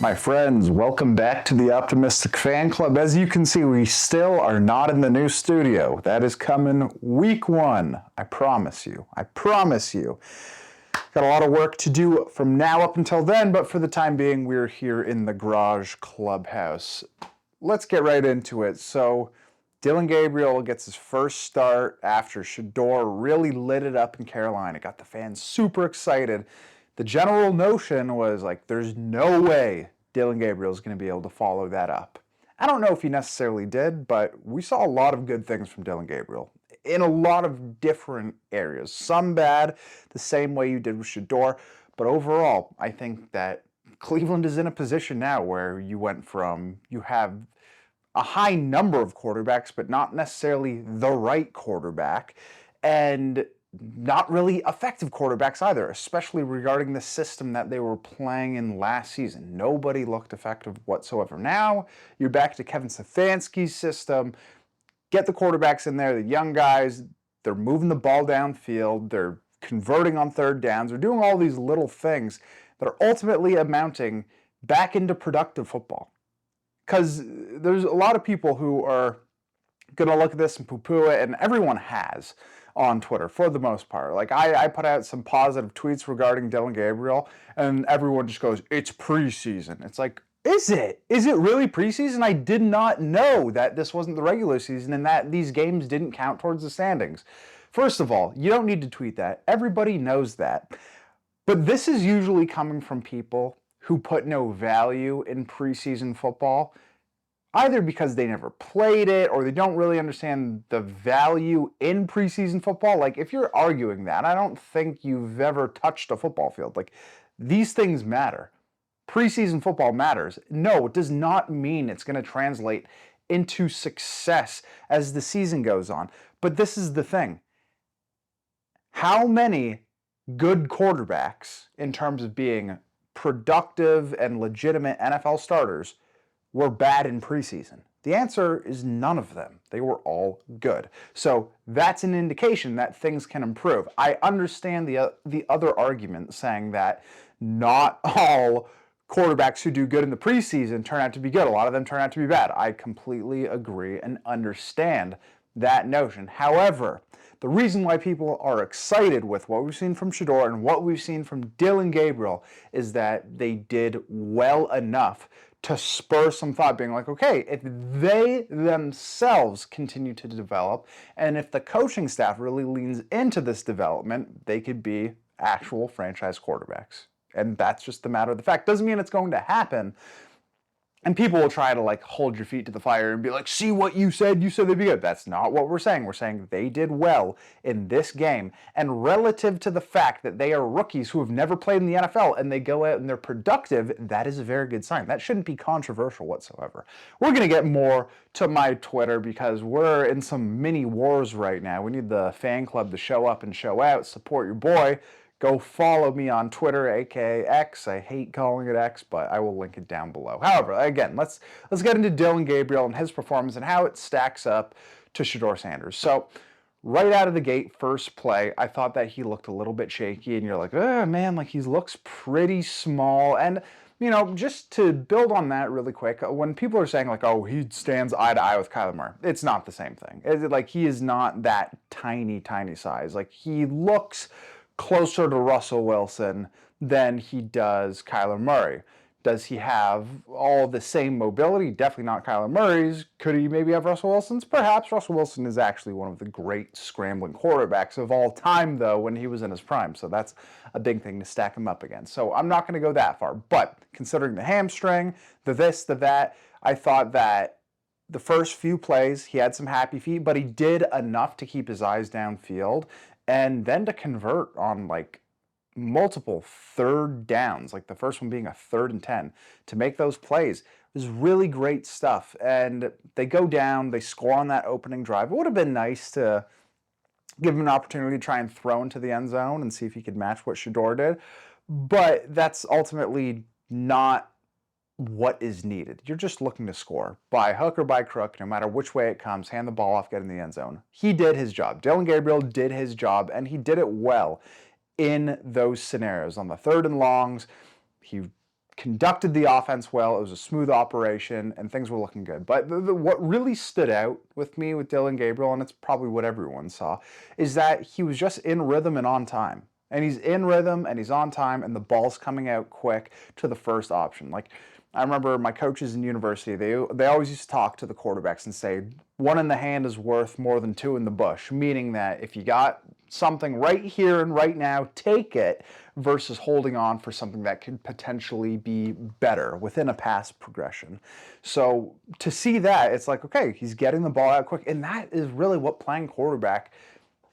My friends, welcome back to the Optimistic Fan Club. As you can see, we still are not in the new studio. That is coming week one. I promise you. I promise you. Got a lot of work to do from now up until then, but for the time being, we're here in the garage clubhouse. Let's get right into it. So, Dillon Gabriel gets his first start after Shedeur really lit it up in Carolina. Got the fans super excited. The general notion was like, there's no way Dillon Gabriel is going to be able to follow that up. I don't know if he necessarily did, but we saw a lot of good things from Dillon Gabriel in a lot of different areas. Some bad, the same way you did with Shedeur, but overall, I think that Cleveland is in a position now where you have a high number of quarterbacks, but not necessarily the right quarterback, and not really effective quarterbacks either, especially regarding the system that they were playing in last season. Nobody looked effective whatsoever. Now you're back to Kevin Stefanski's system. Get the quarterbacks in there, the young guys, they're moving the ball downfield, they're converting on third downs, they're doing all these little things that are ultimately amounting back into productive football. Because there's a lot of people who are going to look at this and poo-poo it, and everyone has on Twitter for the most part. Like I put out some positive tweets regarding Dillon Gabriel, and everyone just goes, it's preseason. It's like, is it? Is it really preseason? I did not know that this wasn't the regular season and that these games didn't count towards the standings. First of all, you don't need to tweet that. Everybody knows that. But this is usually coming from people who put no value in preseason football, either because they never played it or they don't really understand the value in preseason football. Like, if you're arguing that, I don't think you've ever touched a football field. Like, these things matter. Preseason football matters. No, it does not mean it's going to translate into success as the season goes on. But this is the thing. How many good quarterbacks, in terms of being productive and legitimate NFL starters, were bad in preseason? The answer is none of them. They were all good. So that's an indication that things can improve. I understand the other argument saying that not all quarterbacks who do good in the preseason turn out to be good. A lot of them turn out to be bad. I completely agree and understand that notion. However, the reason why people are excited with what we've seen from Shedeur and what we've seen from Dillon Gabriel is that they did well enough to spur some thought, being like, okay, if they themselves continue to develop, and if the coaching staff really leans into this development, they could be actual franchise quarterbacks. And that's just the matter of the fact. Doesn't mean it's going to happen. And people will try to like hold your feet to the fire and be like, see what you said they'd be good. That's not what we're saying. We're saying they did well in this game. And relative to the fact that they are rookies who have never played in the NFL and they go out and they're productive, that is a very good sign. That shouldn't be controversial whatsoever. We're going to get more to my Twitter because we're in some mini wars right now. We need the fan club to show up and show out, support your boy. Go follow me on Twitter, aka X. I hate calling it X, but I will link it down below. However, again, let's get into Dillon Gabriel and his performance and how it stacks up to Shedeur Sanders. So, right out of the gate, first play, I thought that he looked a little bit shaky, and you're like, oh man, like he looks pretty small. And you know, just to build on that really quick, when people are saying like, oh, he stands eye to eye with Kyler Murray, it's not the same thing. Like, he is not that tiny size. Like, he looks closer to Russell Wilson than he does Kyler Murray. Does he have all the same mobility? Definitely not Kyler Murray's. Could he maybe have Russell Wilson's? Perhaps. Russell Wilson is actually one of the great scrambling quarterbacks of all time, though, when he was in his prime. So that's a big thing to stack him up against. So I'm not going to go that far. But considering the hamstring, the this, the that, I thought that the first few plays, he had some happy feet, but he did enough to keep his eyes downfield. And then to convert on like multiple third downs, like the first one being a 3rd and 10, to make those plays was really great stuff. And they go down, they score on that opening drive. It would have been nice to give him an opportunity to try and throw into the end zone and see if he could match what Shedeur did. But that's ultimately not what is needed. You're just looking to score by hook or by crook, no matter which way it comes, hand the ball off, get in the end zone. He did his job. Dillon Gabriel did his job, and he did it well in those scenarios. On the 3rd and longs, he conducted the offense well. It was a smooth operation, and things were looking good. But what really stood out with me with Dillon Gabriel, and it's probably what everyone saw, is that he was just in rhythm and on time. And he's in rhythm and he's on time, and the ball's coming out quick to the first option. Like, I remember my coaches in university, they always used to talk to the quarterbacks and say, one in the hand is worth more than two in the bush, meaning that if you got something right here and right now, take it, versus holding on for something that could potentially be better within a pass progression. So to see that, it's like, okay, he's getting the ball out quick, and that is really what playing quarterback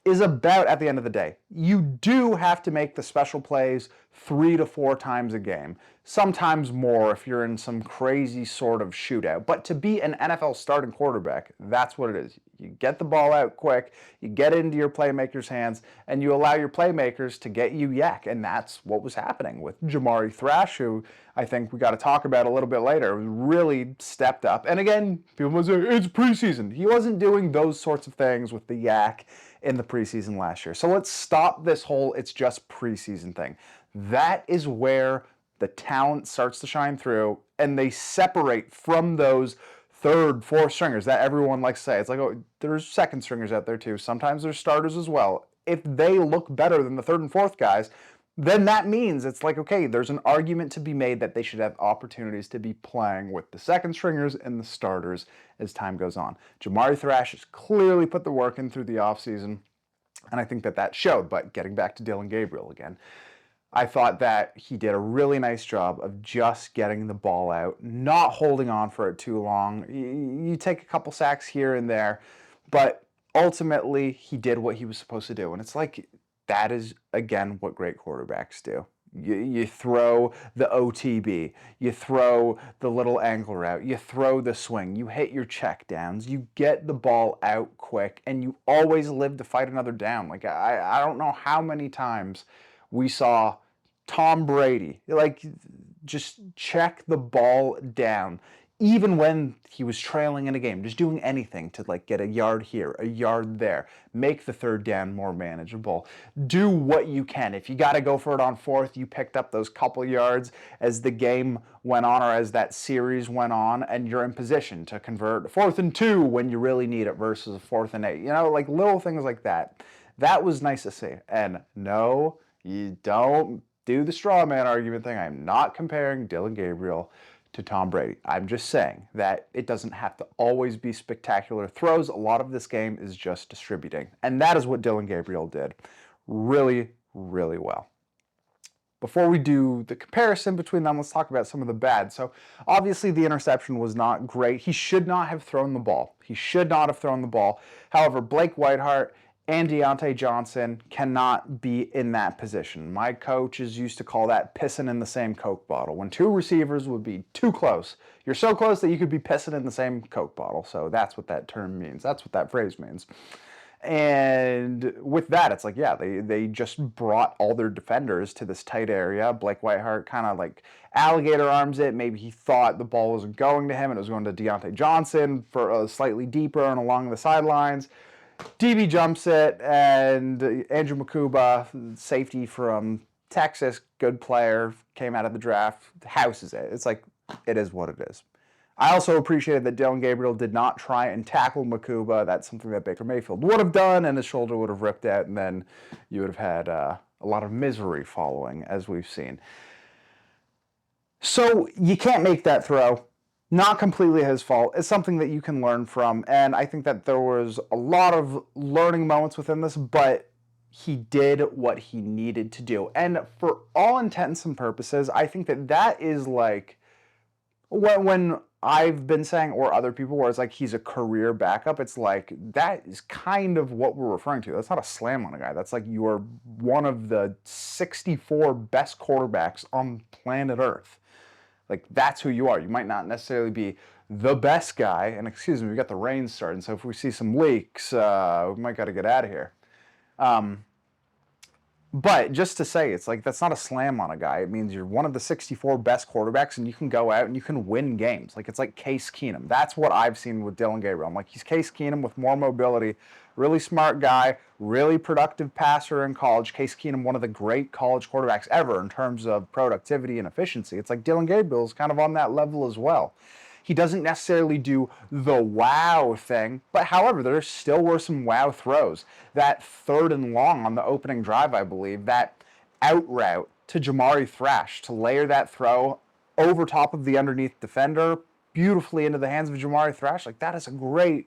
is about at the end of the day. You do have to make the special plays 3 to 4 times a game, sometimes more if you're in some crazy sort of shootout. But to be an NFL starting quarterback, that's what it is. You get the ball out quick, you get it into your playmakers' hands, and you allow your playmakers to get you yak. And that's what was happening with Jamari Thrash, who I think we got to talk about a little bit later, really stepped up. And again, people will say, it's preseason. He wasn't doing those sorts of things with the yak in the preseason last year. So let's stop this whole it's just preseason thing. That is where the talent starts to shine through, and they separate from those third, fourth stringers that everyone likes to say. It's like, oh, there's second stringers out there too. Sometimes there's starters as well. If they look better than the third and fourth guys, then that means it's like, okay, there's an argument to be made that they should have opportunities to be playing with the second stringers and the starters as time goes on. Jamari Thrash has clearly put the work in through the offseason, and I think that showed. But getting back to Dillon Gabriel again, I thought that he did a really nice job of just getting the ball out, not holding on for it too long. You take a couple sacks here and there, but ultimately he did what he was supposed to do. And it's like, that is, again, what great quarterbacks do. You throw the OTB, you throw the little angle route, you throw the swing, you hit your check downs, you get the ball out quick, and you always live to fight another down. Like, I don't know how many times we saw Tom Brady, like, just check the ball down, even when he was trailing in a game, just doing anything to, like, get a yard here, a yard there, make the third down more manageable. Do what you can. If you got to go for it on fourth, you picked up those couple yards as the game went on, or as that series went on, and you're in position to convert 4th and 2 when you really need it versus 4th and 8. You know, like little things like that. That was nice to see. And no, you don't do the straw man argument thing. I'm not comparing Dillon Gabriel to Tom Brady. I'm just saying that it doesn't have to always be spectacular throws. A lot of this game is just distributing. And that is what Dillon Gabriel did really, really well. Before we do the comparison between them, let's talk about some of the bad. So obviously the interception was not great. He should not have thrown the ball. He should not have thrown the ball. However, Blake Whiteheart and Deontay Johnson cannot be in that position. My coaches used to call that pissing in the same Coke bottle. When two receivers would be too close. You're so close that you could be pissing in the same Coke bottle. So that's what that term means. That's what that phrase means. And with that, it's like, yeah, they just brought all their defenders to this tight area. Blake Whiteheart kind of like alligator arms it. Maybe he thought the ball wasn't going to him and it was going to Deontay Johnson for slightly deeper and along the sidelines. DB jumps it, and Andrew Makuba, safety from Texas, good player, came out of the draft, houses it. It's like, it is what it is. I also appreciated that Dillon Gabriel did not try and tackle Makuba. That's something that Baker Mayfield would have done, and his shoulder would have ripped out, and then you would have had a lot of misery following, as we've seen. So you can't make that throw. Not completely his fault. It's something that you can learn from, and I think that there was a lot of learning moments within this, but he did what he needed to do. And for all intents and purposes, I think that is like, when I've been saying, or other people, where it's like he's a career backup, it's like, that is kind of what we're referring to. That's not a slam on a guy. That's like, you are one of the 64 best quarterbacks on planet Earth. Like, that's who you are. You might not necessarily be the best guy. And excuse me, we got the rain starting, so if we see some leaks, we might got to get out of here. But just to say, it's like, that's not a slam on a guy. It means you're one of the 64 best quarterbacks and you can go out and you can win games. Like, it's like Case Keenum. That's what I've seen with Dillon Gabriel. I'm like, he's Case Keenum with more mobility. Really smart guy, really productive passer in college. Case Keenum, one of the great college quarterbacks ever in terms of productivity and efficiency. It's like Dillon Gabriel's kind of on that level as well. He doesn't necessarily do the wow thing, but however, there still were some wow throws. That 3rd and long on the opening drive, I believe, that out route to Jamari Thrash to layer that throw over top of the underneath defender, beautifully into the hands of Jamari Thrash. Like, that is a great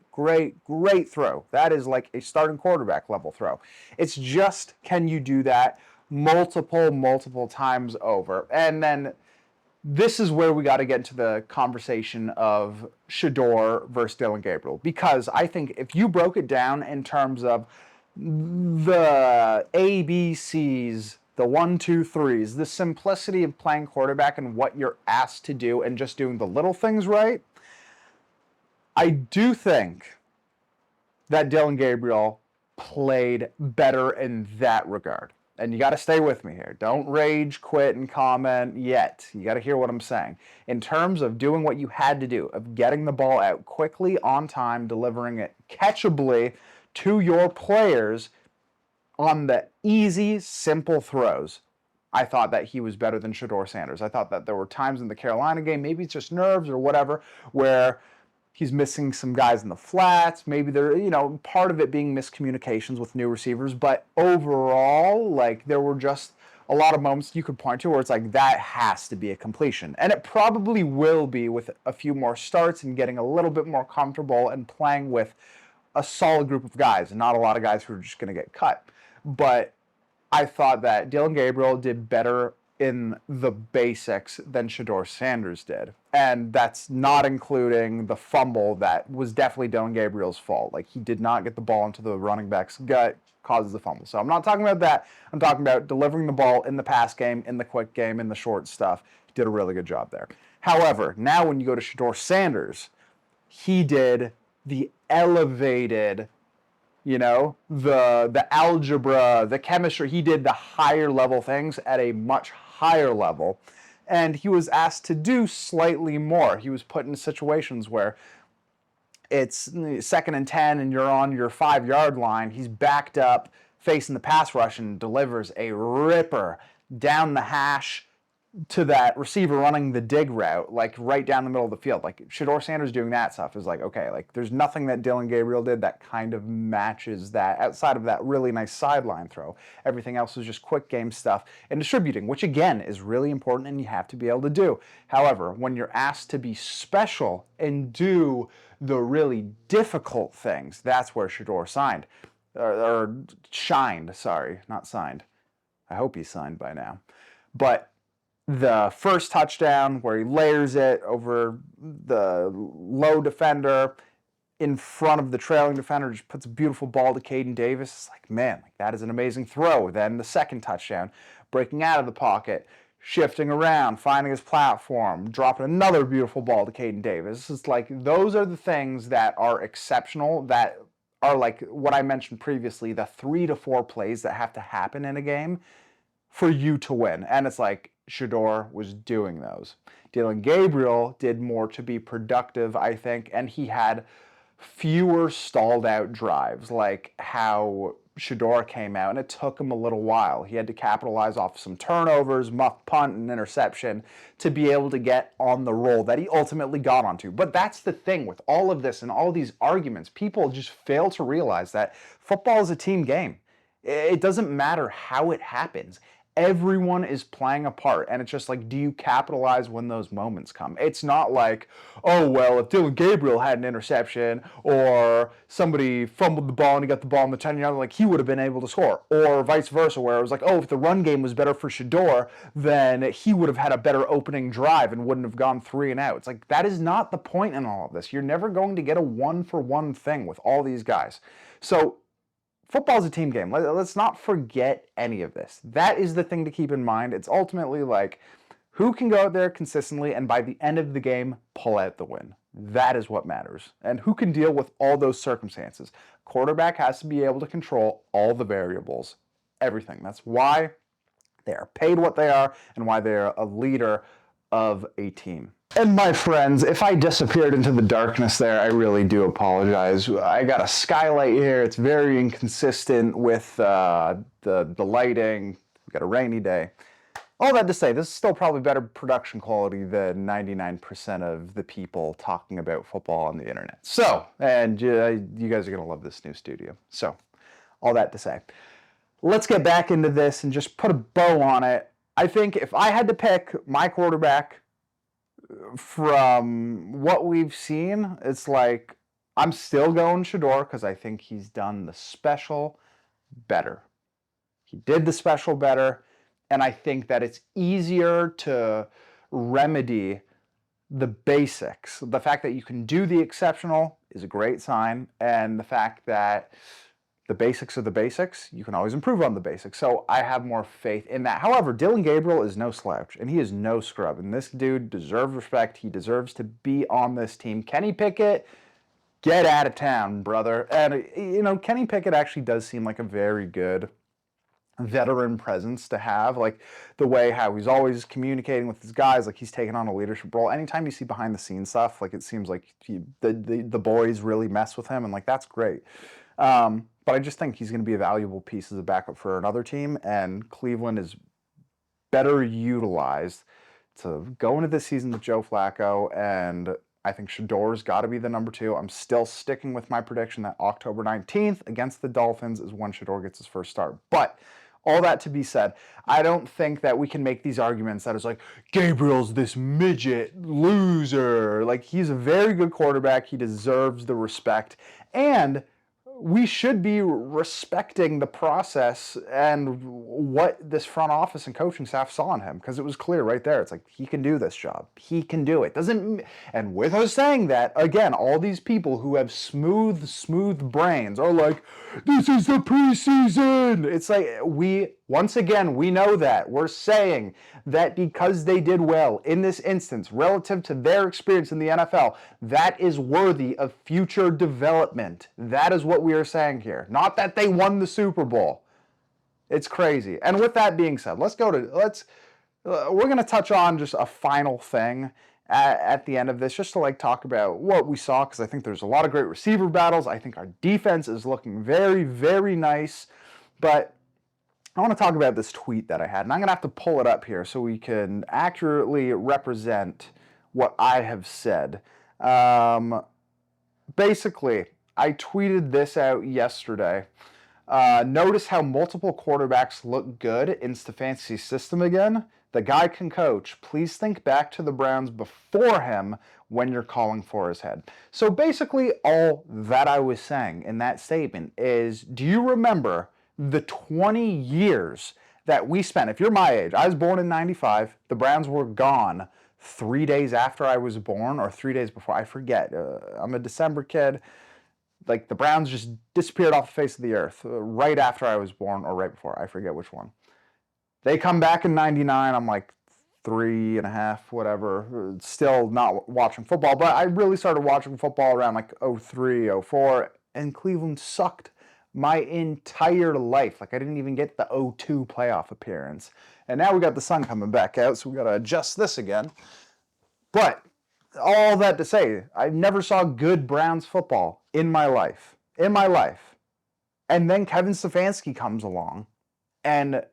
throw. That is like a starting quarterback level throw. It's just, can you do that multiple times over? And then this is where we got to get into the conversation of Shedeur versus Dillon Gabriel, because I think if you broke it down in terms of the ABCs, the 1, 2, 3s, the simplicity of playing quarterback and what you're asked to do and just doing the little things right, I do think that Dillon Gabriel played better in that regard. And you got to stay with me here. Don't rage, quit, and comment yet. You got to hear what I'm saying. In terms of doing what you had to do, of getting the ball out quickly, on time, delivering it catchably to your players on the easy, simple throws, I thought that he was better than Shedeur Sanders. I thought that there were times in the Carolina game, maybe it's just nerves or whatever, where he's missing some guys in the flats. Maybe they're, part of it being miscommunications with new receivers. But overall, like, there were just a lot of moments you could point to where it's like, that has to be a completion. And it probably will be with a few more starts and getting a little bit more comfortable and playing with a solid group of guys and not a lot of guys who are just going to get cut. But I thought that Dillon Gabriel did better in the basics than Shedeur Sanders did. And that's not including the fumble that was definitely Dillon Gabriel's fault. Like, he did not get the ball into the running back's gut, causes the fumble. So I'm not talking about that. I'm talking about delivering the ball in the pass game, in the quick game, in the short stuff. He did a really good job there. However, now when you go to Shedeur Sanders, he did the elevated, the algebra, the chemistry. He did the higher level things at a much higher level. And he was asked to do slightly more. He was put in situations where it's 2nd and 10 and you're on your 5-yard line. He's backed up facing the pass rush and delivers a ripper down the hash to that receiver running the dig route, like right down the middle of the field. Like, Shedeur Sanders doing that stuff is like, okay, like, there's nothing that Dillon Gabriel did that kind of matches that outside of that really nice sideline throw. Everything else was just quick game stuff and distributing, which again is really important and you have to be able to do. However, when you're asked to be special and do the really difficult things, that's where Shedeur shined, sorry, not signed. I hope he's signed by now. But the first touchdown where he layers it over the low defender in front of the trailing defender, just puts a beautiful ball to Caden Davis. It's like, man, like, that is an amazing throw. Then the second touchdown, breaking out of the pocket, shifting around, finding his platform, dropping another beautiful ball to Caden Davis. It's like, those are the things that are exceptional, that are like what I mentioned previously, the 3 to 4 plays that have to happen in a game for you to win. And it's like, Shedeur was doing those. Dillon Gabriel did more to be productive, I think, and he had fewer stalled out drives, like how Shedeur came out, and it took him a little while. He had to capitalize off some turnovers, muff punt, and interception to be able to get on the roll that he ultimately got onto. But that's the thing with all of this and all these arguments. People just fail to realize that football is a team game. It doesn't matter how it happens. Everyone is playing a part, and it's just like, do you capitalize when those moments come? It's not like, oh, well, if Dillon Gabriel had an interception or somebody fumbled the ball and he got the ball in the 10-yard line, like, he would have been able to score. Or vice versa, where it was like, oh, if the run game was better for Shedeur, then he would have had a better opening drive and wouldn't have gone 3 and out. It's like, that is not the point in all of this. You're never going to get a 1-for-1 thing with all these guys. So football's a team game. Let's not forget any of this. That is the thing to keep in mind. It's ultimately like, who can go out there consistently and by the end of the game pull out the win? That is what matters. And who can deal with all those circumstances? Quarterback has to be able to control all the variables. everything. That's why they are paid what they are and why they are a leader of a team. And my friends, if I disappeared into the darkness there, I really do apologize. I got a skylight here. It's very inconsistent with the lighting. We got a rainy day. All that to say, this is still probably better production quality than 99% of the people talking about football on the internet. So, and you guys are going to love this new studio. So, all that to say, let's get back into this and just put a bow on it. I think if I had to pick my quarterback from what we've seen, it's like I'm still going Shedeur because I think he's done the special better. He did the special better. And I think that it's easier to remedy the basics. The fact that you can do the exceptional is a great sign. And the fact that the basics are the basics, you can always improve on the basics. So I have more faith in that. However, Dillon Gabriel is no slouch, and he is no scrub. And this dude deserves respect. He deserves to be on this team. Kenny Pickett, get out of town, brother. And, you know, Kenny Pickett actually does seem like a very good veteran presence to have, like the way how he's always communicating with his guys, like he's taking on a leadership role. Anytime you see behind the scenes stuff, like it seems like the boys really mess with him, and like that's great. But I just think he's going to be a valuable piece as a backup for another team, and Cleveland is better utilized to go into this season with Joe Flacco, and I think Shedeur's got to be the number 2. I'm still sticking with my prediction that October 19th against the Dolphins is when Shedeur gets his first start. But all that to be said, I don't think that we can make these arguments that it's like, Gabriel's this midget loser. Like, he's a very good quarterback. He deserves the respect. And we should be respecting the process and what this front office and coaching staff saw in him, because it was clear right there. It's like, he can do this job. He can do it. And with us saying that, again, all these people who have smooth brains are like, this is the preseason. It's like, once again, we know that. We're saying that because they did well in this instance, relative to their experience in the NFL, that is worthy of future development. That is what we are saying here. Not that they won the Super Bowl. It's crazy. And with that being said, we're going to touch on just a final thing at the end of this, just to like talk about what we saw, because I think there's a lot of great receiver battles. I think our defense is looking very, very nice. But I want to talk about this tweet that I had, and I'm going to have to pull it up here so we can accurately represent what I have said. Basically, I tweeted this out yesterday. Notice how multiple quarterbacks look good in Stefanski's system again. The guy can coach. Please think back to the Browns before him when you're calling for his head. So basically, all that I was saying in that statement is, do you remember the 20 years that we spent? If you're my age, I was born in 95. The Browns were gone 3 days after I was born, or 3 days before. I forget. I'm a December kid. Like, the Browns just disappeared off the face of the earth right after I was born, or right before. I forget which one. They come back in 99. I'm like 3.5, whatever. Still not watching football. But I really started watching football around like 03, 04. And Cleveland sucked my entire life. Like, I didn't even get the 02 playoff appearance. And now we got the sun coming back out, so we got to adjust this again. But all that to say, I never saw good Browns football in my life. And then Kevin Stefanski comes along and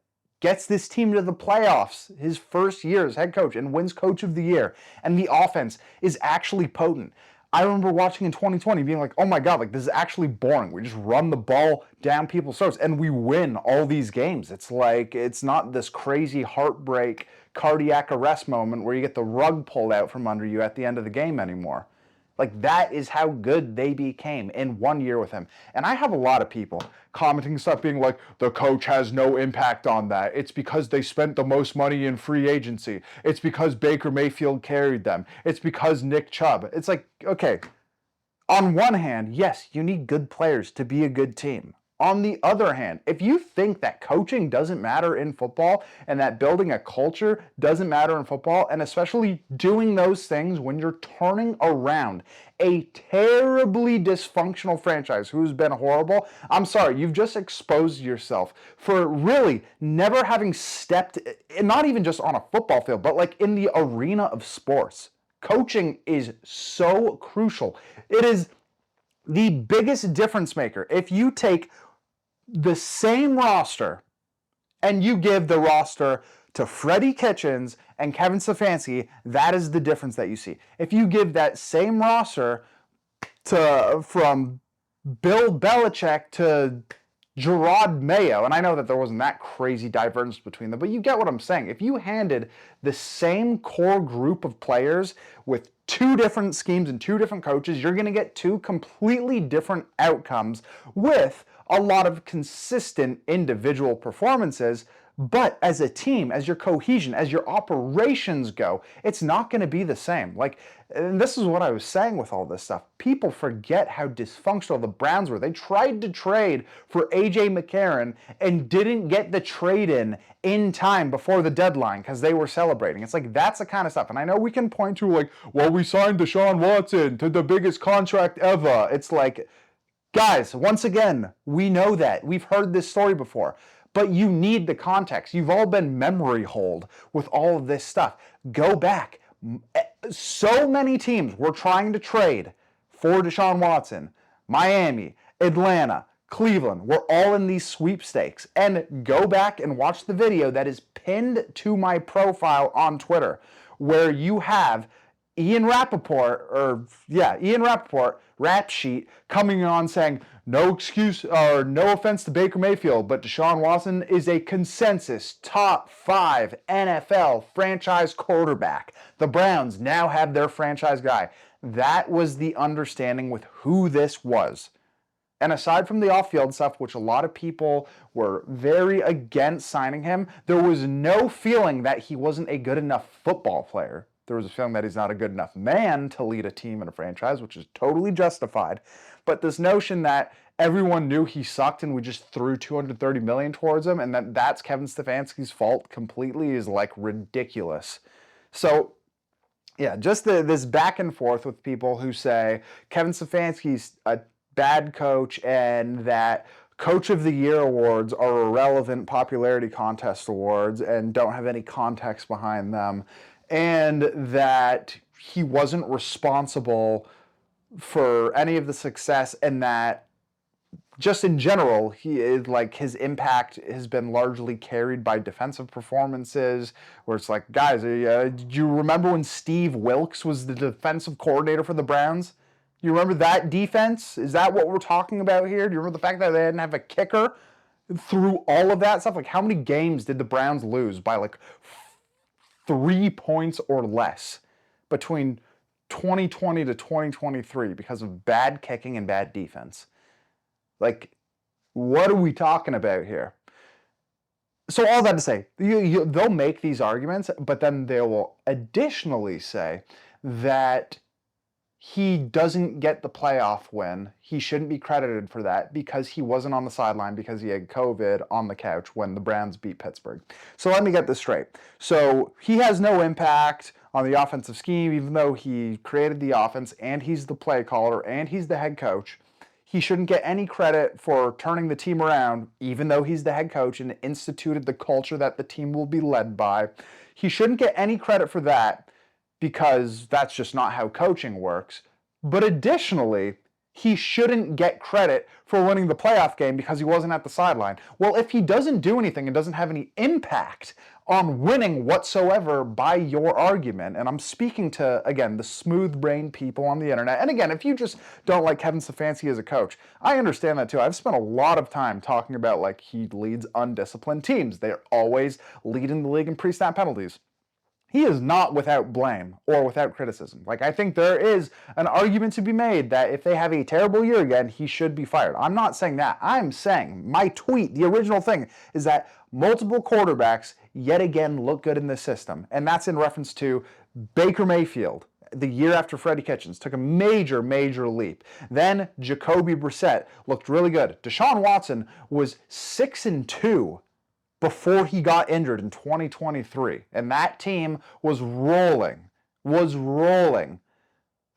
gets this team to the playoffs his first year as head coach and wins coach of the year. And the offense is actually potent. I remember watching in 2020 being like, oh my God, like, this is actually boring. We just run the ball down people's throats and we win all these games. It's like, it's not this crazy heartbreak, cardiac arrest moment where you get the rug pulled out from under you at the end of the game anymore. Like, that is how good they became in 1 year with him. And I have a lot of people commenting stuff being like, the coach has no impact on that. It's because they spent the most money in free agency. It's because Baker Mayfield carried them. It's because Nick Chubb. It's like, okay, on one hand, yes, you need good players to be a good team. On the other hand, if you think that coaching doesn't matter in football and that building a culture doesn't matter in football, and especially doing those things when you're turning around a terribly dysfunctional franchise who's been horrible, I'm sorry, you've just exposed yourself for really never having stepped, not even just on a football field, but like in the arena of sports. Coaching is so crucial. It is the biggest difference maker. If you take the same roster and you give the roster to Freddie Kitchens and Kevin Stefanski, that is the difference that you see. If you give that same roster from Bill Belichick to Gerard Mayo, and I know that there wasn't that crazy divergence between them, but you get what I'm saying. If you handed the same core group of players with two different schemes and two different coaches, you're going to get two completely different outcomes with a lot of consistent individual performances. But as a team, as your cohesion, as your operations go, it's not going to be the same. Like, and this is what I was saying with all this stuff. People forget how dysfunctional the Browns were. They tried to trade for A.J. McCarron and didn't get the trade in time before the deadline because they were celebrating. It's like, that's the kind of stuff. And I know we can point to like, well, we signed Deshaun Watson to the biggest contract ever. It's like, guys, once again, we know that. We've heard this story before. But you need the context. You've all been memory holed with all of this stuff. Go back. So many teams were trying to trade for Deshaun Watson. Miami, Atlanta, Cleveland were all in these sweepstakes. And go back and watch the video that is pinned to my profile on Twitter, where you have Ian Rappaport, Rap Sheet, coming on saying, no excuse or no offense to Baker Mayfield, but Deshaun Watson is a consensus top 5 NFL franchise quarterback. The Browns now have their franchise guy. That was the understanding with who this was. And aside from the off-field stuff, which a lot of people were very against signing him, there was no feeling that he wasn't a good enough football player. There was a feeling that he's not a good enough man to lead a team in a franchise, which is totally justified. But this notion that everyone knew he sucked and we just threw $230 million towards him and that's Kevin Stefanski's fault completely is like ridiculous. So yeah, just this back and forth with people who say Kevin Stefanski's a bad coach and that Coach of the Year awards are irrelevant popularity contest awards and don't have any context behind them, and that he wasn't responsible for any of the success, and that just in general, his impact has been largely carried by defensive performances, where it's like, guys, do you remember when Steve Wilkes was the defensive coordinator for the Browns? You remember that defense? Is that what we're talking about here? Do you remember the fact that they didn't have a kicker through all of that stuff? Like, how many games did the Browns lose by like 3 points or less between 2020 to 2023 because of bad kicking and bad defense? Like, what are we talking about here? So all that to say, they'll make these arguments, but then they will additionally say that he doesn't get the playoff win. He shouldn't be credited for that because he wasn't on the sideline because he had COVID on the couch when the Browns beat Pittsburgh. So let me get this straight. So he has no impact on the offensive scheme, even though he created the offense and he's the play caller and he's the head coach. He shouldn't get any credit for turning the team around, even though he's the head coach and instituted the culture that the team will be led by. He shouldn't get any credit for that because that's just not how coaching works. But additionally, he shouldn't get credit for winning the playoff game because he wasn't at the sideline. Well, if he doesn't do anything and doesn't have any impact on winning whatsoever by your argument, and I'm speaking to, again, the smooth-brained people on the internet, and again, if you just don't like Kevin Stefanski as a coach, I understand that too. I've spent a lot of time talking about like he leads undisciplined teams. They're always leading the league in pre-snap penalties. He is not without blame or without criticism. Like, I think there is an argument to be made that if they have a terrible year again, he should be fired. I'm not saying that. I'm saying my tweet, the original thing, is that multiple quarterbacks yet again look good in this system. And that's in reference to Baker Mayfield The year after Freddie Kitchens took a major, major leap. Then Jacoby Brissett looked really good. Deshaun Watson was 6-2 before he got injured in 2023. And that team was rolling.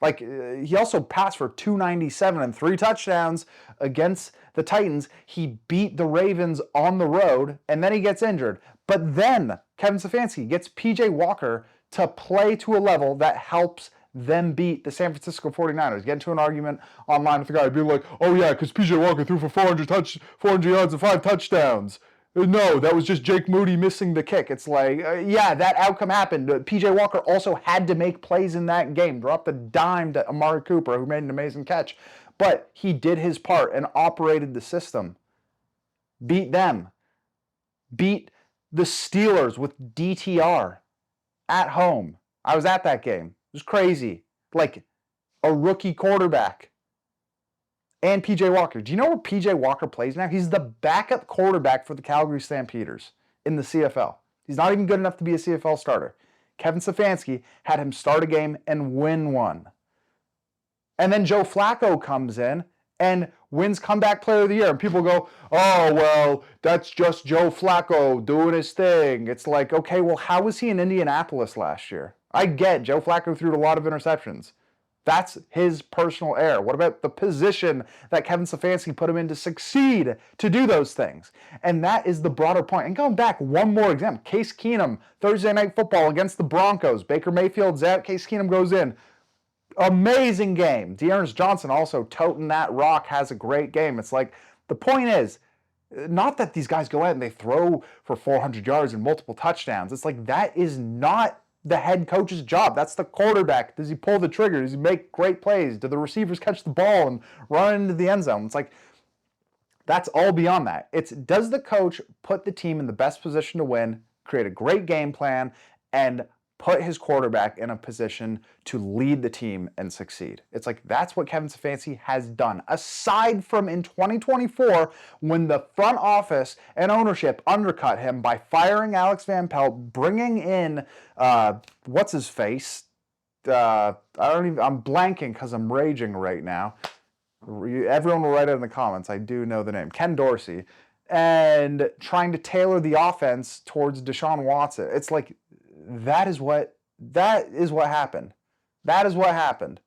Like, he also passed for 297 and 3 touchdowns against the Titans. He beat the Ravens on the road, and then he gets injured. But then Kevin Stefanski gets P.J. Walker to play to a level that helps them beat the San Francisco 49ers. Get into an argument online with the guy being like, oh yeah, because P.J. Walker threw for 400 yards and 5 touchdowns. No, that was just Jake Moody missing the kick. It's like, yeah, that outcome happened. P.J. Walker also had to make plays in that game. Dropped a dime to Amari Cooper, who made an amazing catch. But he did his part and operated the system. Beat them. Beat the Steelers with DTR at home. I was at that game. It was crazy. Like, a rookie quarterback. And P.J. Walker. Do you know where P.J. Walker plays now? He's the backup quarterback for the Calgary Stampeders in the CFL. He's not even good enough to be a CFL starter. Kevin Stefanski had him start a game and win one. And then Joe Flacco comes in and wins Comeback Player of the Year. And people go, oh, well, that's just Joe Flacco doing his thing. It's like, okay, well, how was he in Indianapolis last year? I get Joe Flacco threw a lot of interceptions. That's his personal error. What about the position that Kevin Stefanski put him in to succeed to do those things? And that is the broader point. And going back, one more example. Case Keenum, Thursday Night Football against the Broncos. Baker Mayfield's out. Case Keenum goes in. Amazing game. Dearness Johnson also toting that rock, has a great game. It's like, the point is, not that these guys go out and they throw for 400 yards and multiple touchdowns. It's like, that is not the head coach's job. That's the quarterback. Does he pull the trigger? Does he make great plays? Do the receivers catch the ball and run into the end zone? It's like, that's all beyond that. It's, does the coach put the team in the best position to win, create a great game plan, and put his quarterback in a position to lead the team and succeed? It's like, that's what Kevin Stefanski has done. Aside from in 2024, when the front office and ownership undercut him by firing Alex Van Pelt, bringing in, what's his face? I'm blanking because I'm raging right now. Everyone will write it in the comments. I do know the name. Ken Dorsey. And trying to tailor the offense towards Deshaun Watson. It's like, that is what happened. That is what happened.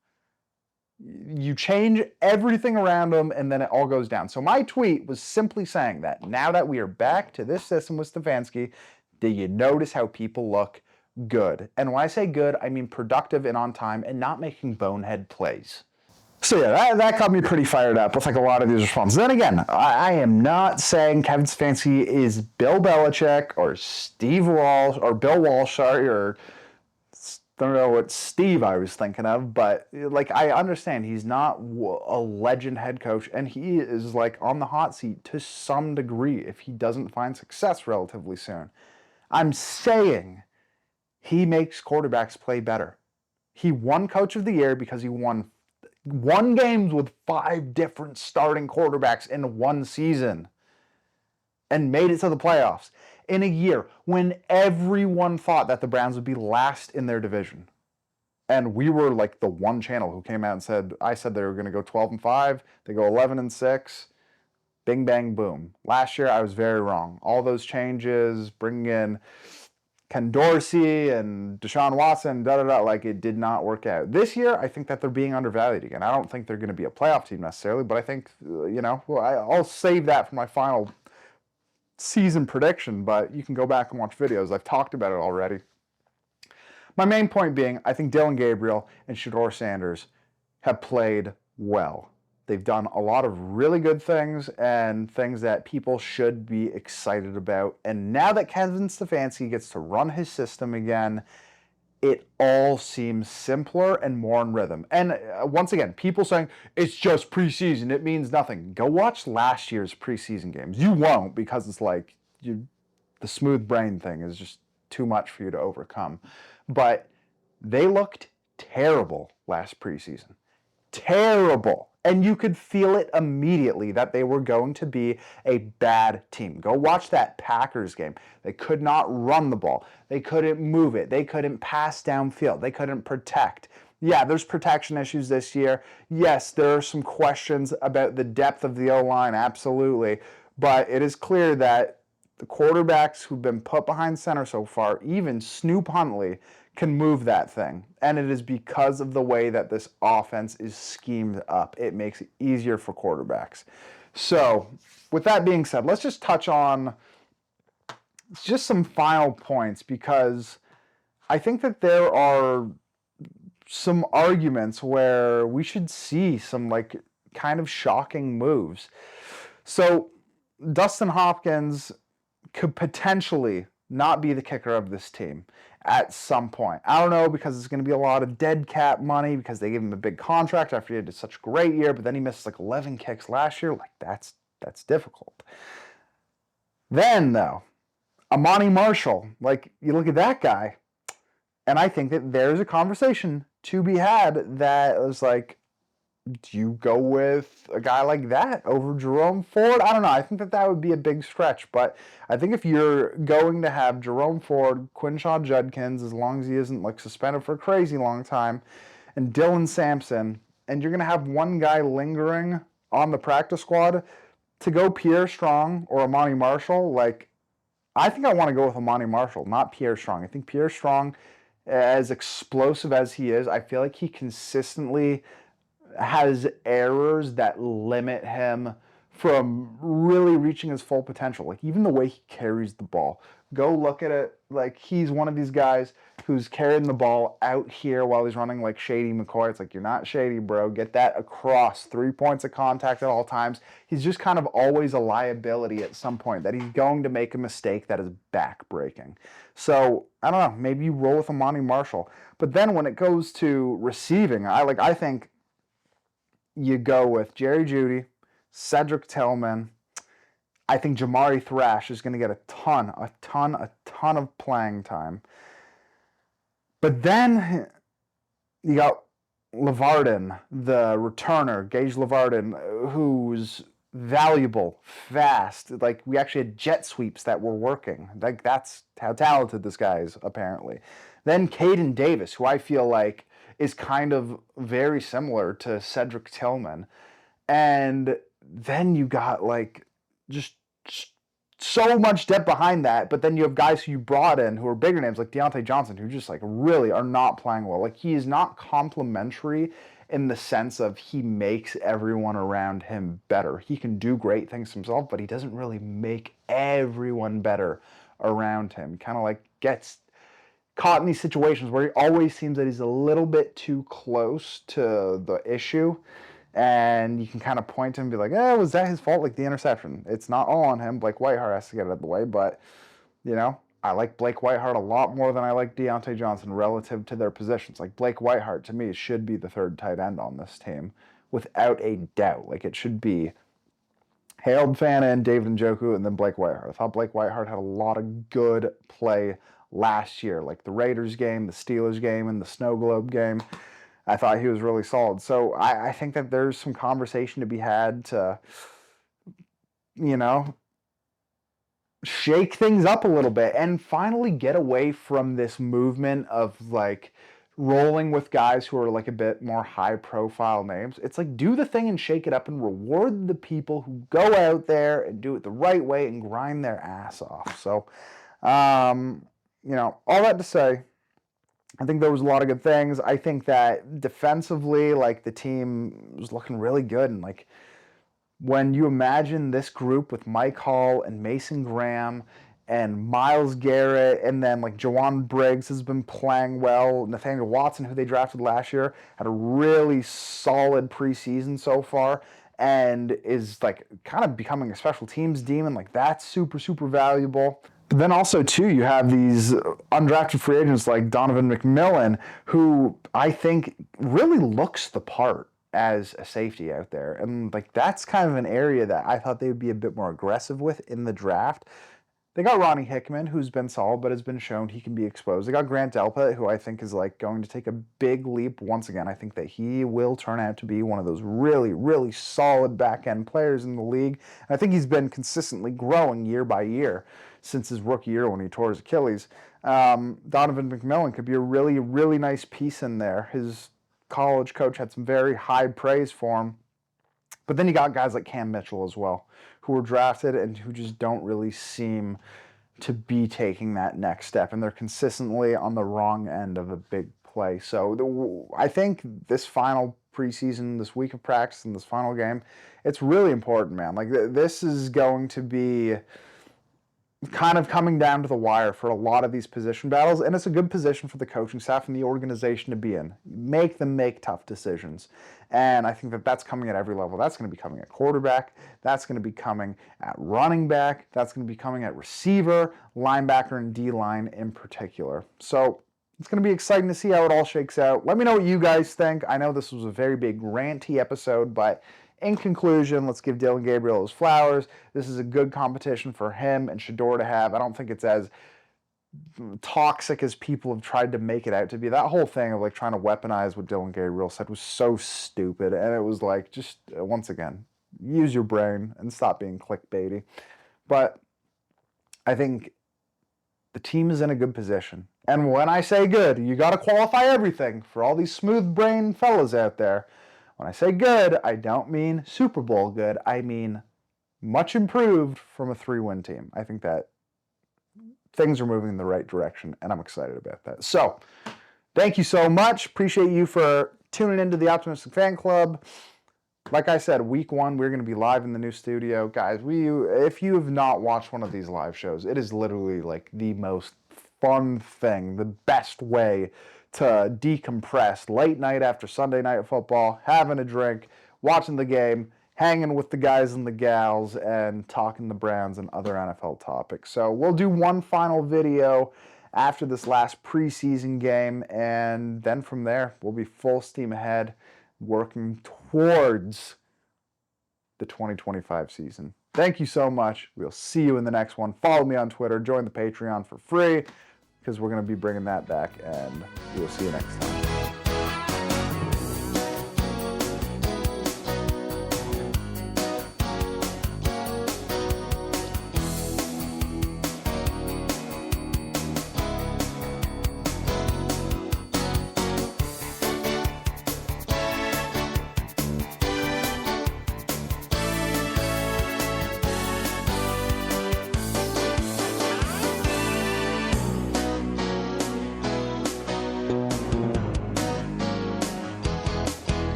You change everything around them, and then it all goes down. So my tweet was simply saying that now that we are back to this system with Stefanski, do you notice how people look good? And when I say good, I mean productive and on time and not making bonehead plays. So yeah, that got me pretty fired up with like a lot of these responses. Then again, I am not saying Kevin Stefanski is Bill Belichick or Steve Walsh or Bill Walsh or I don't know what Steve I was thinking of, but like, I understand he's not a legend head coach, and he is like on the hot seat to some degree if he doesn't find success relatively soon. I'm saying he makes quarterbacks play better. He won Coach of the Year because he won games with 5 different starting quarterbacks in one season and made it to the playoffs in a year when everyone thought that the Browns would be last in their division. And we were like the one channel who came out and said, I said they were going to go 12-5, they go 11-6, bing, bang, boom. Last year, I was very wrong. All those changes, bringing in Ken Dorsey and Deshaun Watson, like, it did not work out. This year, I think that they're being undervalued again. I don't think they're going to be a playoff team necessarily, but I think, I'll save that for my final season prediction, but you can go back and watch videos. I've talked about it already. My main point being, I think Dillon Gabriel and Shedeur Sanders have played well. They've done a lot of really good things and things that people should be excited about. And now that Kevin Stefanski gets to run his system again, it all seems simpler and more in rhythm. And once again, people saying, it's just preseason, it means nothing. Go watch last year's preseason games. You won't, because it's like, the smooth brain thing is just too much for you to overcome. But they looked terrible last preseason. Terrible. And you could feel it immediately that they were going to be a bad team. Go watch that Packers game. They could not run the ball. They couldn't move it. They couldn't pass downfield. They couldn't protect. Yeah, there's protection issues this year. Yes, there are some questions about the depth of the O-line, absolutely. But it is clear that the quarterbacks who've been put behind center so far, even Snoop Huntley, can move that thing. And it is because of the way that this offense is schemed up. It makes it easier for quarterbacks. So, with that being said, let's just touch on just some final points because I think that there are some arguments where we should see some like kind of shocking moves. So Dustin Hopkins could potentially not be the kicker of this team at some point. I don't know because it's going to be a lot of dead cap money because they gave him a big contract after he did such a great year, but then he missed like 11 kicks last year. Like that's difficult. Then though, Amani Marshall, like you look at that guy, and I think that there's a conversation to be had that was like, do you go with a guy like that over Jerome Ford? I don't know. I think that that would be a big stretch, but I think if you're going to have Jerome Ford, Quinshaw Judkins, as long as he isn't like suspended for a crazy long time, and Dylan Sampson, and you're going to have one guy lingering on the practice squad, to go Pierre Strong or Amani Marshall, like, I think I want to go with Amani Marshall, not Pierre Strong. I think Pierre Strong, as explosive as he is, I feel like he consistently has errors that limit him from really reaching his full potential. Like even the way he carries the ball. Go look at it. Like he's one of these guys who's carrying the ball out here while he's running like Shady McCoy. It's like, you're not Shady, bro. Get that across. 3 points of contact at all times. He's just kind of always a liability at some point that he's going to make a mistake that is back-breaking. So, I don't know. Maybe you roll with Amani Marshall. But then when it goes to receiving, I think you go with Jerry Jeudy, Cedric Tillman. I think Jamari Thrash is going to get a ton of playing time. But then you got LeVarden, the returner, Gage LeVarden, who's valuable, fast. Like we actually had jet sweeps that were working. Like that's how talented this guy is, apparently. Then Caden Davis, who I feel like is kind of very similar to Cedric Tillman. And then you got like just so much depth behind that, but then you have guys who you brought in who are bigger names like Deontay Johnson who just like really are not playing well. Like he is not complimentary in the sense of he makes everyone around him better. He can do great things himself, but he doesn't really make everyone better around him. Kind of like gets caught in these situations where he always seems that he's a little bit too close to the issue. And you can kind of point to him and be like, was that his fault? Like the interception. It's not all on him. Blake Whiteheart has to get it out of the way. But, I like Blake Whiteheart a lot more than I like Deontay Johnson relative to their positions. Like Blake Whiteheart, to me, should be the third tight end on this team without a doubt. Like it should be Harold Fana, David Njoku, and then Blake Whiteheart. I thought Blake Whiteheart had a lot of good play last year, like the Raiders game, the Steelers game, and the Snow Globe game. I thought he was really solid. So I think that there's some conversation to be had to, shake things up a little bit and finally get away from this movement of like rolling with guys who are like a bit more high profile names. It's like do the thing and shake it up and reward the people who go out there and do it the right way and grind their ass off. So, all that to say, I think there was a lot of good things. I think that defensively, like the team was looking really good. And like when you imagine this group with Mike Hall and Mason Graham and Myles Garrett, and then like Jawan Briggs has been playing well. Nathaniel Watson, who they drafted last year, had a really solid preseason so far and is like kind of becoming a special teams demon. Like that's super, super valuable. But then also, too, you have these undrafted free agents like Donovan McMillan, who I think really looks the part as a safety out there. And like that's kind of an area that I thought they would be a bit more aggressive with in the draft. They got Ronnie Hickman, who's been solid, but has been shown he can be exposed. They got Grant Delpit, who I think is like going to take a big leap once again. I think that he will turn out to be one of those really, really solid back-end players in the league. And I think he's been consistently growing year by year since his rookie year when he tore his Achilles. Donovan McMillan could be a really, really nice piece in there. His college coach had some very high praise for him. But then you got guys like Cam Mitchell as well, who were drafted and who just don't really seem to be taking that next step. And they're consistently on the wrong end of a big play. So I think this final preseason, this week of practice and this final game, it's really important, man. Like, this is going to be kind of coming down to the wire for a lot of these position battles, and it's a good position for the coaching staff and the organization to be in. Make them make tough decisions, and I think that that's coming at every level. That's going to be coming at quarterback, that's going to be coming at running back, that's going to be coming at receiver, linebacker, and D-line in particular. So it's going to be exciting to see how it all shakes out. Let me know what you guys think. I know this was a very big ranty episode, but in conclusion, let's give Dillon Gabriel his flowers. This is a good competition for him and Shedeur to have. I don't think it's as toxic as people have tried to make it out to be. That whole thing of like trying to weaponize what Dillon Gabriel said was so stupid. And it was like, just once again, use your brain and stop being clickbaity. But I think the team is in a good position. And when I say good, you got to qualify everything for all these smooth-brained fellas out there. When I say good, I don't mean Super Bowl good. I mean much improved from a 3-win team. I think that things are moving in the right direction, and I'm excited about that. So, thank you so much. Appreciate you for tuning into the Optimistic Fan Club. Like I said, week 1, we're going to be live in the new studio. Guys, if you have not watched one of these live shows, it is literally like the most fun thing, the best way to decompress late night after Sunday night football, having a drink, watching the game, hanging with the guys and the gals, and talking the Browns and other NFL topics. So we'll do one final video after this last preseason game, and then from there, we'll be full steam ahead, working towards the 2025 season. Thank you so much. We'll see you in the next one. Follow me on Twitter. Join the Patreon for free, because we're going to be bringing that back, and we'll see you next time.